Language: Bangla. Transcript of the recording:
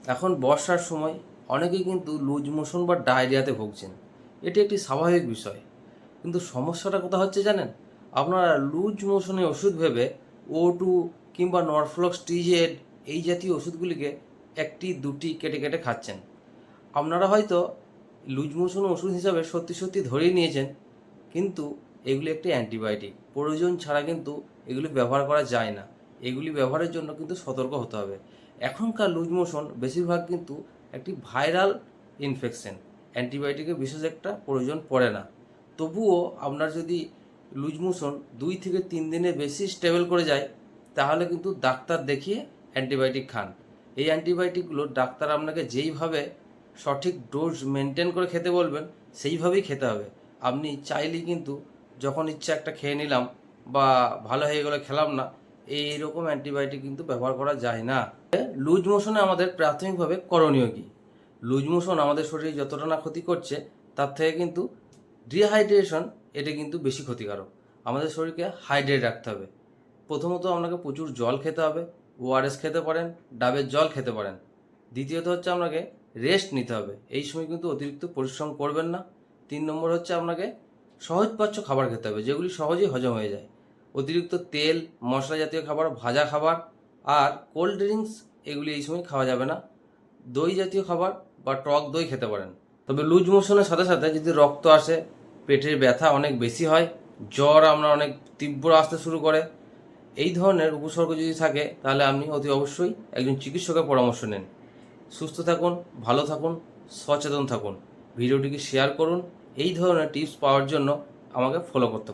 এখন বর্ষার সময় অনেকেই কিন্তু লুজ মোশন বা ডায়রিয়াতে ভুগছেন। এটি একটি স্বাভাবিক বিষয়, কিন্তু সমস্যাটা কোথা হচ্ছে জানেন? আপনারা লুজ মোশনে ওষুধ ভেবে O2 কিংবা নরফ্লক্স টিজেড এই জাতীয় ওষুধগুলিকে একটি দুটি কেটে কেটে খাচ্ছেন। আপনারা হয়তো লুজ মোশন ওষুধ হিসাবে সত্যি সত্যি ধরেই নিয়েছেন, কিন্তু এগুলি একটি অ্যান্টিবায়োটিক। প্রয়োজন ছাড়া কিন্তু এগুলি ব্যবহার করা যায় না। এগুলি ব্যবহারের জন্য কিন্তু সতর্ক হতে হবে। এখনকার লুজ মোশন বেশিরভাগ কিন্তু একটি ভাইরাল ইনফেকশন, অ্যান্টিবায়োটিকের বিশেষ একটা প্রয়োজন পড়ে না। তবুও আপনার যদি লুজ মোশন 2 থেকে 3 দিনের বেশি স্টেবল করে যায়, তাহলে কিন্তু ডাক্তার দেখিয়ে অ্যান্টিবায়োটিক খান। এই অ্যান্টিবায়োটিকগুলো ডাক্তার আপনাকে যেইভাবে সঠিক ডোজ মেনটেন করে খেতে বলবেন, সেইভাবেই খেতে হবে। আপনি চাইলেই কিন্তু যখন ইচ্ছা একটা খেয়ে নিলাম বা ভালো হয়ে গেলে খেলাম না, এইরকম অ্যান্টিবায়োটিক কিন্তু ব্যবহার করা যায় না। লুজ মোশনে আমাদের প্রাথমিকভাবে করণীয় কী? লুজ মোশন আমাদের শরীরে যতটা না ক্ষতি করছে, তার থেকে কিন্তু ডিহাইড্রেশন এটা কিন্তু বেশি ক্ষতিকারক। আমাদের শরীরকে হাইড্রেট রাখতে হবে। প্রথমত আপনাকে প্রচুর জল খেতে হবে। ORS খেতে পারেন, ডাবের জল খেতে পারেন। দ্বিতীয়ত হচ্ছে আপনাকে রেস্ট নিতে হবে। এই সময় কিন্তু অতিরিক্ত পরিশ্রম করবেন না। 3 নম্বর হচ্ছে আপনাকে সহজপাচ্য খাবার খেতে হবে, যেগুলি সহজেই হজম হয়ে যায়। অতিরিক্ত তেল মশলা জাতীয় খাবার, ভাজা খাবার আর কোল্ড ড্রিঙ্কস এগুলি এই সময় খাওয়া যাবে না। দই জাতীয় খাবার বা টক দই খেতে পারেন। তবে লুজ মোশনের সাথে সাথে যদি রক্ত আসে, পেটের ব্যথা অনেক বেশি হয়, জ্বর আপনার অনেক তীব্র আসতে শুরু করে, এই ধরনের উপসর্গ যদি থাকে, তাহলে আপনি অতি অবশ্যই একজন চিকিৎসকের পরামর্শ নিন। সুস্থ থাকুন, ভালো থাকুন, সচেতন থাকুন। ভিডিওটিকে শেয়ার করুন। এই ধরনের টিপস পাওয়ার জন্য আমাকে ফলো করতে পারেন।